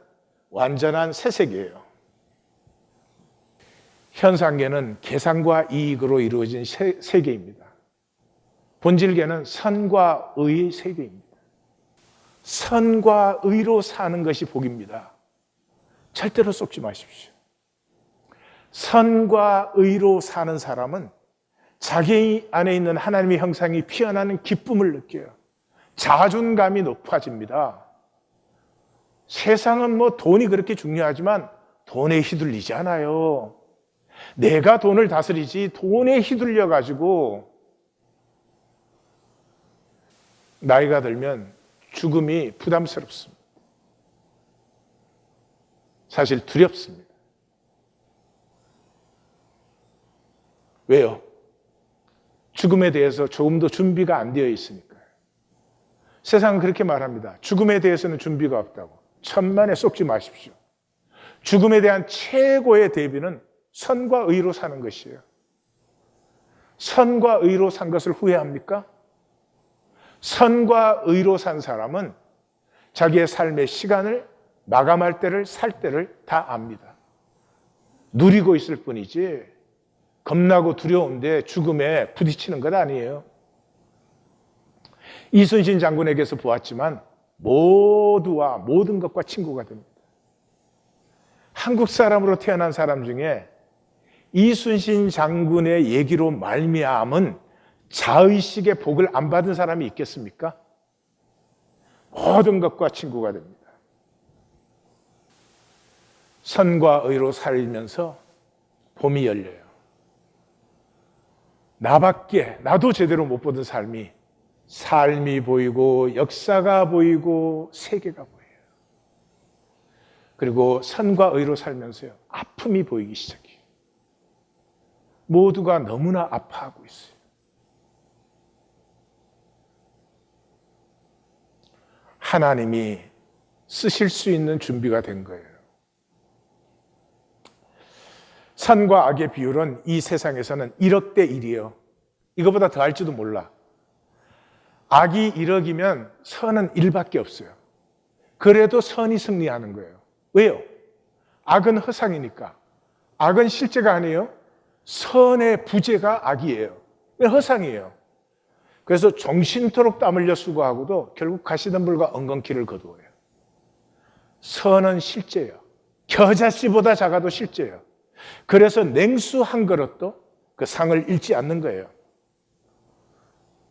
완전한 새 세계예요. 현상계는 계산과 이익으로 이루어진 세계입니다. 본질계는 선과 의의 세계입니다. 선과 의로 사는 것이 복입니다. 절대로 속지 마십시오. 선과 의로 사는 사람은 자기 안에 있는 하나님의 형상이 피어나는 기쁨을 느껴요. 자존감이 높아집니다. 세상은 뭐 돈이 그렇게 중요하지만 돈에 휘둘리지 않아요. 내가 돈을 다스리지 돈에 휘둘려 가지고 나이가 들면 죽음이 부담스럽습니다. 사실 두렵습니다. 왜요? 죽음에 대해서 조금도 준비가 안 되어 있으니까요. 세상은 그렇게 말합니다. 죽음에 대해서는 준비가 없다고. 천만에 쏙지 마십시오. 죽음에 대한 최고의 대비는 선과 의로 사는 것이에요. 선과 의로 산 것을 후회합니까? 선과 의로 산 사람은 자기의 삶의 시간을 마감할 때를 살 때를 다 압니다. 누리고 있을 뿐이지 겁나고 두려운데 죽음에 부딪히는 것 아니에요. 이순신 장군에게서 보았지만 모두와 모든 것과 친구가 됩니다. 한국 사람으로 태어난 사람 중에 이순신 장군의 얘기로 말미암은 자의식의 복을 안 받은 사람이 있겠습니까? 모든 것과 친구가 됩니다. 선과 의로 살면서 봄이 열려요. 나도 제대로 못 보던 삶이 보이고 역사가 보이고 세계가 보여요. 그리고 선과 의로 살면서요, 아픔이 보이기 시작해요. 모두가 너무나 아파하고 있어요. 하나님이 쓰실 수 있는 준비가 된 거예요. 선과 악의 비율은 이 세상에서는 1억 대 1이에요. 이거보다 더 할지도 몰라. 악이 1억이면 선은 1밖에 없어요. 그래도 선이 승리하는 거예요. 왜요? 악은 허상이니까. 악은 실제가 아니에요. 선의 부재가 악이에요. 허상이에요. 그래서 정신토록 땀 흘려 수고하고도 결국 가시던 불과 엉겅퀴를 거두어요. 선은 실제예요. 겨자씨보다 작아도 실제예요. 그래서 냉수 한 그릇도 그 상을 잃지 않는 거예요.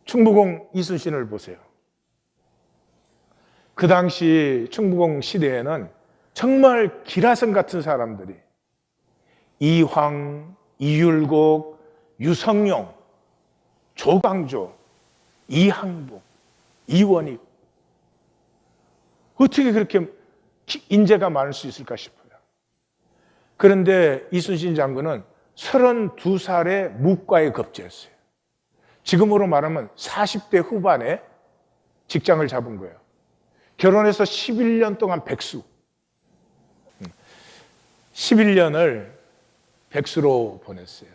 충무공 이순신을 보세요. 그 당시 충무공 시대에는 정말 기라성 같은 사람들이 이황, 이율곡, 유성룡, 조광조, 이항복, 이원익, 어떻게 그렇게 인재가 많을 수 있을까 싶어요. 그런데 이순신 장군은 32살에 무과에 급제했어요. 지금으로 말하면 40대 후반에 직장을 잡은 거예요. 결혼해서 11년 동안 백수. 11년을 백수로 보냈어요.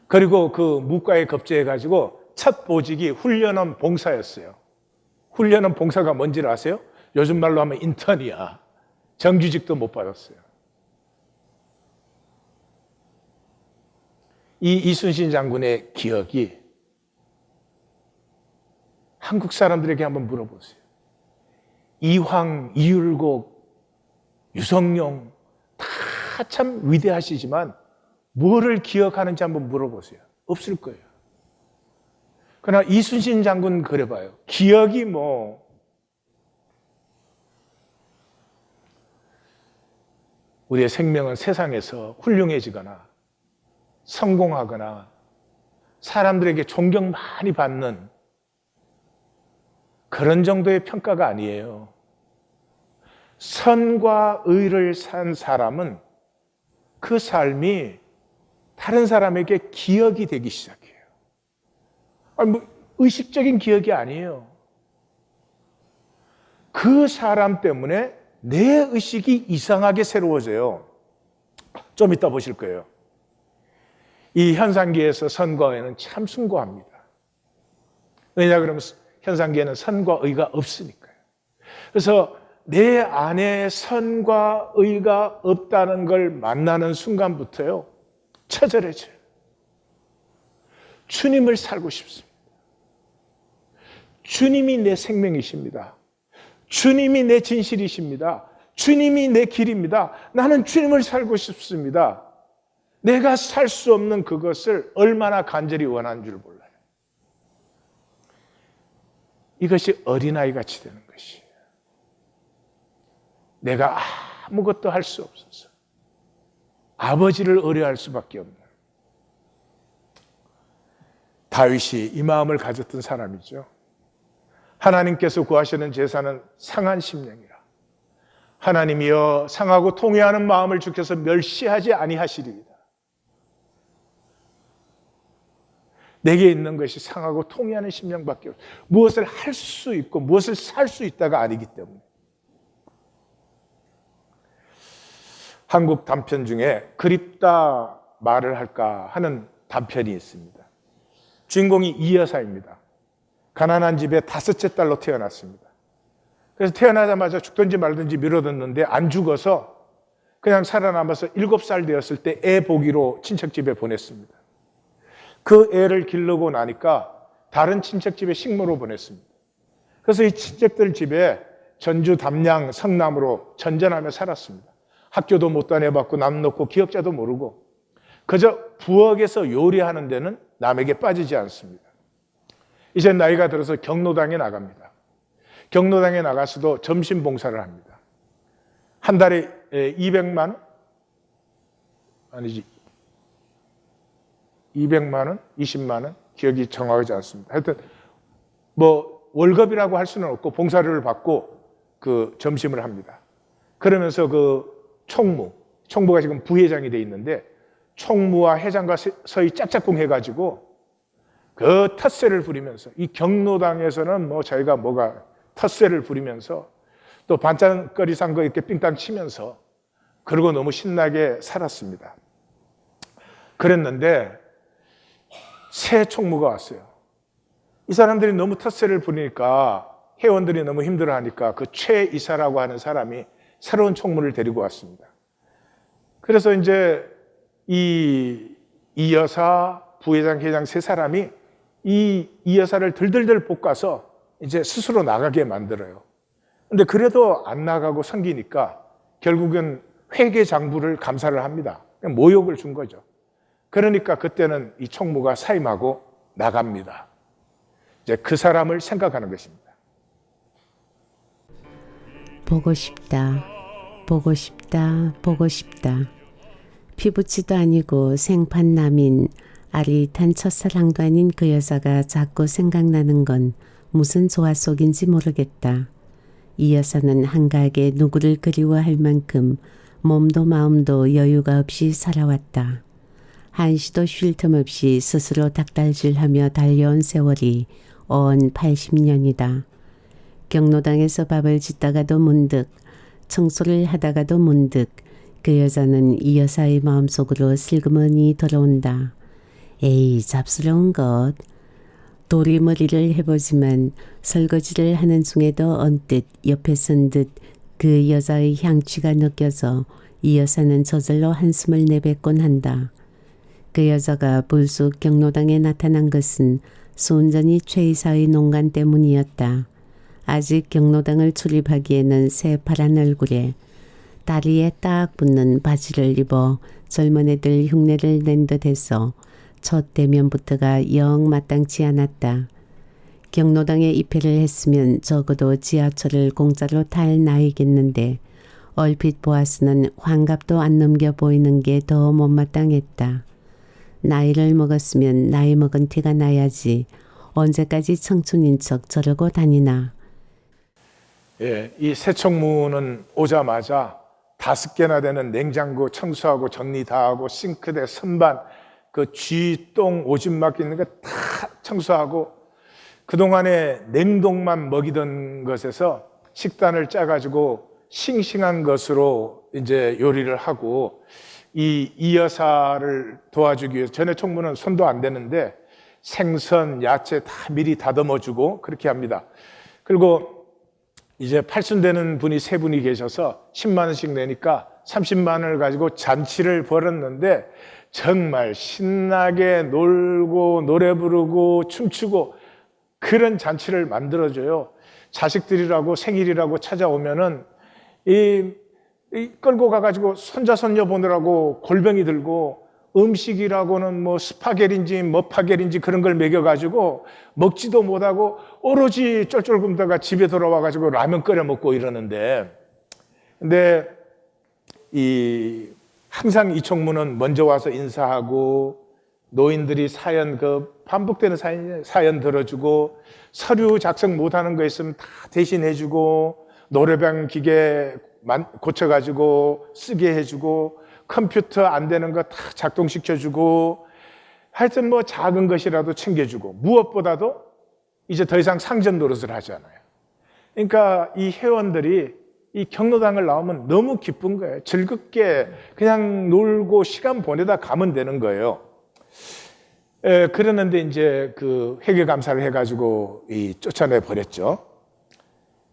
그리고 그 무과에 급제해가지고 첫 보직이 훈련원 봉사였어요. 훈련원 봉사가 뭔지를 아세요? 요즘 말로 하면 인턴이야. 정규직도 못 받았어요. 이 이순신 장군의 기억이 한국 사람들에게 한번 물어보세요. 이황, 이율곡, 유성룡 다 다 참 위대하시지만 뭐를 기억하는지 한번 물어보세요. 없을 거예요. 그러나 이순신 장군 그래봐요. 기억이 뭐 우리의 생명은 세상에서 훌륭해지거나 성공하거나 사람들에게 존경 많이 받는 그런 정도의 평가가 아니에요. 선과 의를 산 사람은 그 삶이 다른 사람에게 기억이 되기 시작해요. 아니, 뭐 의식적인 기억이 아니에요. 그 사람 때문에 내 의식이 이상하게 새로워져요. 좀 이따 보실 거예요. 이 현상계에서 선과 의는 참 숭고합니다. 왜냐 그러면 현상계에는 선과 의가 없으니까요. 그래서 내 안에 선과 의가 없다는 걸 만나는 순간부터요, 처절해져요. 주님을 살고 싶습니다. 주님이 내 생명이십니다. 주님이 내 진실이십니다. 주님이 내 길입니다. 나는 주님을 살고 싶습니다. 내가 살 수 없는 그것을 얼마나 간절히 원하는 줄 몰라요. 이것이 어린아이 같이 되는 것이에요. 내가 아무것도 할 수 없어서 아버지를 의뢰할 수밖에 없는 다윗이 이 마음을 가졌던 사람이죠. 하나님께서 구하시는 제사는 상한 심령이라. 하나님이여 상하고 통회하는 마음을 주께서 멸시하지 아니하시리이다. 내게 있는 것이 상하고 통회하는 심령밖에 없어요. 무엇을 할 수 있고 무엇을 살 수 있다가 아니기 때문에. 한국 단편 중에 그립다 말을 할까 하는 단편이 있습니다. 주인공이 이 여사입니다. 가난한 집에 5째 딸로 태어났습니다. 그래서 태어나자마자 죽든지 말든지 미뤄뒀는데 안 죽어서 그냥 살아남아서 7살 되었을 때 애 보기로 친척집에 보냈습니다. 그 애를 기르고 나니까 다른 친척집에 식모로 보냈습니다. 그래서 이 친척들 집에 전주, 담양, 성남으로 전전하며 살았습니다. 학교도 못 다녀봤고 남 놓고 기억자도 모르고 그저 부엌에서 요리하는 데는 남에게 빠지지 않습니다. 이제 나이가 들어서 경로당에 나갑니다. 경로당에 나가서도 점심 봉사를 합니다. 한 달에 200만 원? 아니지. 200만 원? 20만 원? 기억이 정확하지 않습니다. 하여튼 뭐 월급이라고 할 수는 없고 봉사료를 받고 그 점심을 합니다. 그러면서 그 총무가 지금 부회장이 돼 있는데 총무와 회장과 서희 짝짝꿍 해가지고 그 텃세를 부리면서 이 경로당에서는 뭐 저희가 뭐가 텃세를 부리면서 또 반찬거리 산 거 이렇게 삥땅 치면서 그러고 너무 신나게 살았습니다. 그랬는데 새 총무가 왔어요. 이 사람들이 너무 텃세를 부리니까 회원들이 너무 힘들어하니까 그 최 이사라고 하는 사람이 새로운 총무를 데리고 왔습니다. 그래서 이제 이 여사, 부회장, 회장 세 사람이 이 여사를 들들들 볶아서 이제 스스로 나가게 만들어요. 근데 그래도 안 나가고 섬기니까 결국은 회계장부를 감사를 합니다. 모욕을 준 거죠. 그러니까 그때는 이 총무가 사임하고 나갑니다. 이제 그 사람을 생각하는 것입니다. 보고 싶다. 보고 싶다. 보고 싶다. 피부치도 아니고 생판남인 아릿한 첫사랑도 아닌 그 여자가 자꾸 생각나는 건 무슨 조화 속인지 모르겠다. 이 여자는 한가하게 누구를 그리워할 만큼 몸도 마음도 여유가 없이 살아왔다. 한시도 쉴 틈 없이 스스로 닭달질하며 달려온 세월이 언 80년이다. 경로당에서 밥을 짓다가도 문득, 청소를 하다가도 문득 그 여자는 이 여사의 마음속으로 슬그머니 들어온다. 에이, 잡스러운 것. 도리머리를 해보지만 설거지를 하는 중에도 언뜻 옆에 선 듯 그 여자의 향취가 느껴져 이 여사는 저절로 한숨을 내뱉곤 한다. 그 여자가 불쑥 경로당에 나타난 것은 순전히 최 이사의 농간 때문이었다. 아직 경로당을 출입하기에는 새파란 얼굴에 다리에 딱 붙는 바지를 입어 젊은 애들 흉내를 낸 듯해서 첫 대면부터가 영 마땅치 않았다. 경로당에 입회를 했으면 적어도 지하철을 공짜로 탈 나이겠는데 얼핏 보아서는 환갑도 안 넘겨 보이는 게 더 못마땅했다. 나이를 먹었으면 나이 먹은 티가 나야지 언제까지 청춘인 척 저러고 다니나. 예, 이 새 청문은 오자마자 5개나 되는 냉장고 청소하고 정리 다 하고 싱크대 선반 그 쥐, 똥, 오줌 막혀 있는 거 다 청소하고 그동안에 냉동만 먹이던 것에서 식단을 짜가지고 싱싱한 것으로 이제 요리를 하고 이 여사를 도와주기 위해서 전에 총무는 손도 안 대는데 생선, 야채 다 미리 다듬어주고 그렇게 합니다. 그리고 이제 팔순되는 분이 3분이 계셔서 10만 원씩 내니까 30만 원을 가지고 잔치를 벌였는데 정말 신나게 놀고 노래 부르고 춤추고 그런 잔치를 만들어줘요. 자식들이라고 생일이라고 찾아오면은 이 끌고 가가지고 손자 손녀 보느라고 골병이 들고 음식이라고는 뭐 스파게티인지 머파게티인지 그런 걸 먹여가지고 먹지도 못하고 오로지 쫄쫄 굶다가 집에 돌아와가지고 라면 끓여 먹고 이러는데 근데 항상 이 총무는 먼저 와서 인사하고 노인들이 사연 반복되는 사연 들어주고 서류 작성 못하는 거 있으면 다 대신해주고 노래방 기계 고쳐가지고 쓰게 해주고 컴퓨터 안 되는 거 다 작동시켜주고 하여튼 뭐 작은 것이라도 챙겨주고 무엇보다도 이제 더 이상 상전 노릇을 하잖아요. 그러니까 이 회원들이 이 경로당을 나오면 너무 기쁜 거예요. 즐겁게 그냥 놀고 시간 보내다 가면 되는 거예요. 그러는데 이제 그 회계감사를 해가지고 쫓아내 버렸죠.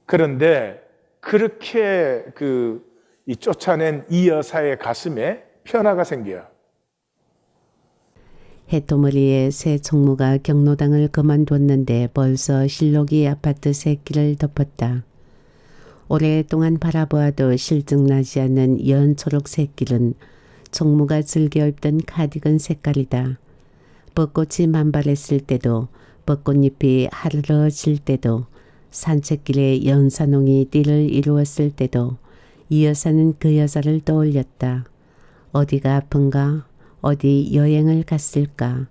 그런데 그렇게 이 쫓아낸 이 여사의 가슴에 변화가 생겨요. 해토머리에 새 총무가 경로당을 그만뒀는데 벌써 실록이 아파트 새끼를 덮었다. 오랫동안 바라보아도 실증나지 않는 연초록 새끼는 총무가 즐겨 입던 카디건 색깔이다. 벚꽃이 만발했을 때도 벚꽃잎이 하르러질 때도 산책길에 연산홍이 띠를 이루었을 때도 이 여사는 그 여자를 떠올렸다. 어디가 아픈가? 어디 여행을 갔을까?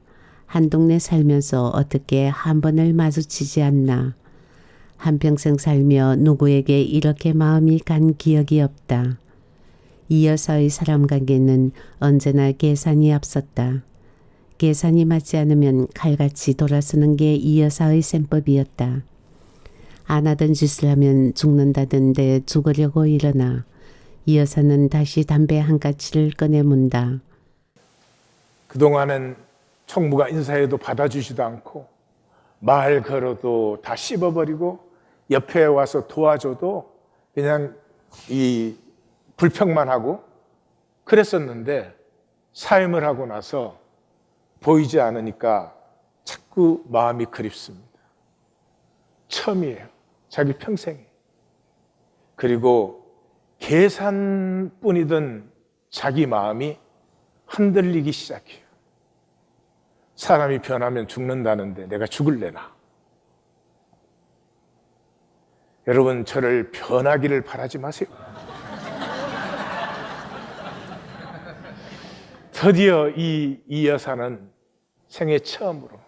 한 동네 살면서 어떻게 한 번을 마주치지 않나? 한평생 살며 누구에게 이렇게 마음이 간 기억이 없다. 이 여사의 사람 관계는 언제나 계산이 앞섰다. 계산이 맞지 않으면 칼같이 돌아서는 게 이 여사의 셈법이었다. 안 하던 짓을 하면 죽는다던데 죽으려고 일어나 이 여사는 다시 담배 한 가치를 꺼내 문다. 그동안은 총무가 인사해도 받아주지도 않고 말 걸어도 다 씹어버리고 옆에 와서 도와줘도 그냥 불평만 하고 그랬었는데 사임을 하고 나서 보이지 않으니까 자꾸 마음이 그립습니다. 처음이에요. 자기 평생에. 그리고 계산뿐이던 자기 마음이 흔들리기 시작해요. 사람이 변하면 죽는다는데 내가 죽을래나. 여러분 저를 변하기를 바라지 마세요. 드디어 이 여사는 생애 처음으로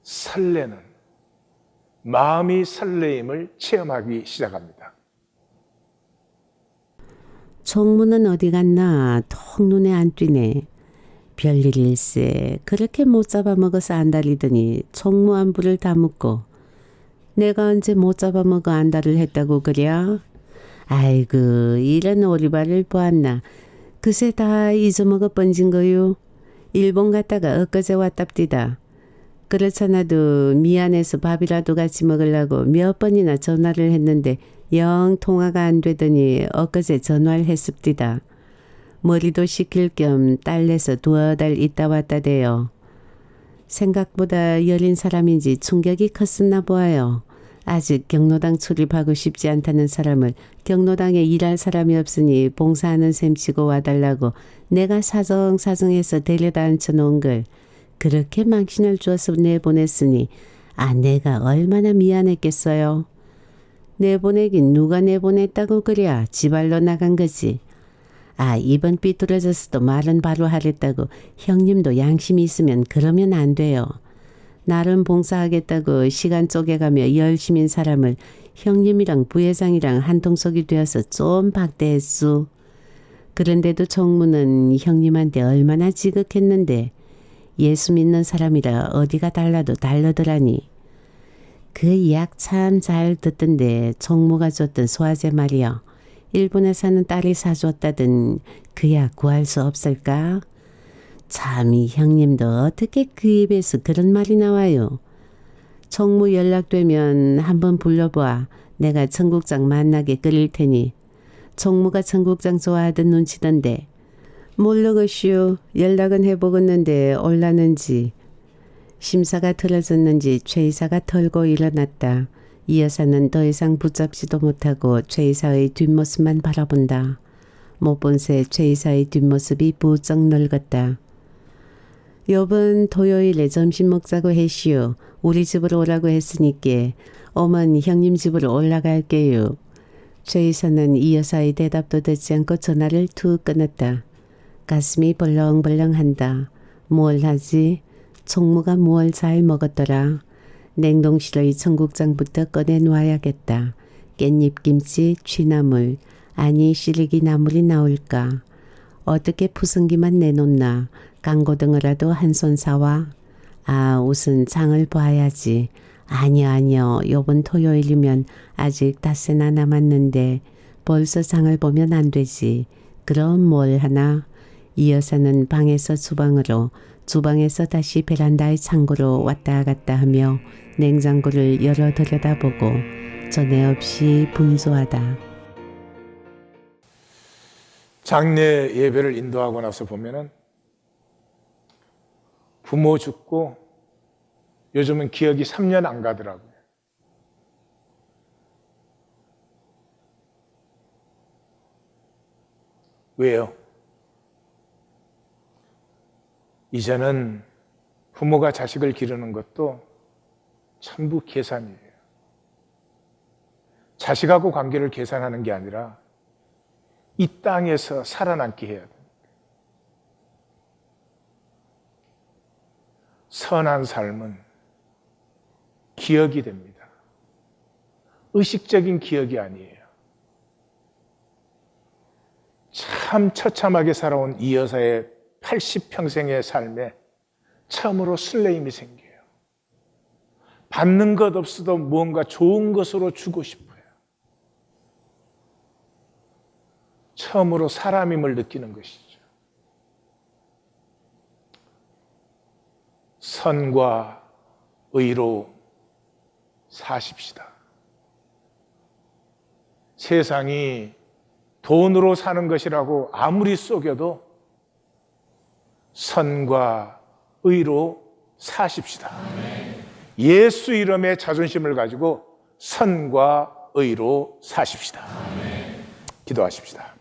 설레는 마음이 설레임을 체험하기 시작합니다. 총무는 어디 갔나 통 눈에 안 띄네. 별일일세. 그렇게 못 잡아먹어서 안달이더니 총무 안부를 다 묻고 내가 언제 못 잡아먹어 안달을 했다고 그랴? 아이고 이런 오리발을 보았나. 그새 다 잊어먹어 번진 거요. 일본 갔다가 엊그제 왔답디다. 그렇잖아도 미안해서 밥이라도 같이 먹으려고 몇 번이나 전화를 했는데 영 통화가 안 되더니 엊그제 전화를 했습디다. 머리도 식힐 겸 딸내서 2달 있다 왔다 돼요. 생각보다 여린 사람인지 충격이 컸었나 보아요. 아직 경로당 출입하고 싶지 않다는 사람을 경로당에 일할 사람이 없으니 봉사하는 셈 치고 와달라고 내가 사정사정해서 데려다 앉혀놓은 걸 그렇게 망신을 줘서 내보냈으니 내가 얼마나 미안했겠어요. 내보내긴 누가 내보냈다고 그랴 지발로 나간 거지. 이번 삐뚤어졌어도 말은 바로 하랬다고 형님도 양심이 있으면 그러면 안 돼요. 나름 봉사하겠다고 시간 쪼개가며 열심인 사람을 형님이랑 부회장이랑 한통속이 되어서 좀 박대했수. 그런데도 총무는 형님한테 얼마나 지극했는데 예수 믿는 사람이라 어디가 달라도 달라더라니. 그 이야기 참 잘 듣던데 총무가 줬던 소화제 말이여. 일본에 사는 딸이 사줬다던 그야 구할 수 없을까? 참 이 형님도 어떻게 그 입에서 그런 말이 나와요. 총무 연락되면 한번 불러봐. 내가 청국장 만나게 끓일 테니. 총무가 청국장 좋아하던 눈치던데. 모르겠슈. 연락은 해보겠는데 올라는지. 심사가 틀어졌는지 최 이사가 털고 일어났다. 이 여사는 더 이상 붙잡지도 못하고 최 이사의 뒷모습만 바라본다. 못 본 새 최 이사의 뒷모습이 부쩍 늙었다. 요번 토요일에 점심 먹자고 했시오. 우리 집으로 오라고 했으니께 어머니 형님 집으로 올라갈게요. 최 이사는 이 여사의 대답도 듣지 않고 전화를 툭 끊었다. 가슴이 벌렁벌렁한다. 뭘 하지? 총무가 뭘 잘 먹었더라. 냉동실의 청국장부터 꺼내놓아야겠다. 깻잎김치, 취나물, 아니 시래기 나물이 나올까. 어떻게 푸승기만 내놓나. 강고등어라도 한 손 사와. 우선 장을 봐야지. 아니요. 요번 토요일이면 아직 닷새나 남았는데 벌써 장을 보면 안 되지. 그럼 뭘 하나? 이 여사는 방에서 주방으로, 주방에서 다시 베란다의 창고로 왔다 갔다 하며 냉장고를 열어 들여다보고 전에 없이 분주하다. 장례 예배를 인도하고 나서 보면은 부모 죽고 요즘은 기억이 3년 안 가더라고요. 왜요? 이제는 부모가 자식을 기르는 것도 전부 계산이에요. 자식하고 관계를 계산하는 게 아니라 이 땅에서 살아남게 해야 됩니다. 선한 삶은 기억이 됩니다. 의식적인 기억이 아니에요. 참 처참하게 살아온 이 여사의 80평생의 삶에 처음으로 설레임이 생겨요. 받는 것 없어도 무언가 좋은 것으로 주고 싶어요. 처음으로 사람임을 느끼는 것이죠. 선과 의로 사십시다. 세상이 돈으로 사는 것이라고 아무리 속여도 선과 의로 사십시다. 예수 이름의 자존심을 가지고 선과 의로 사십시다. 기도하십시다.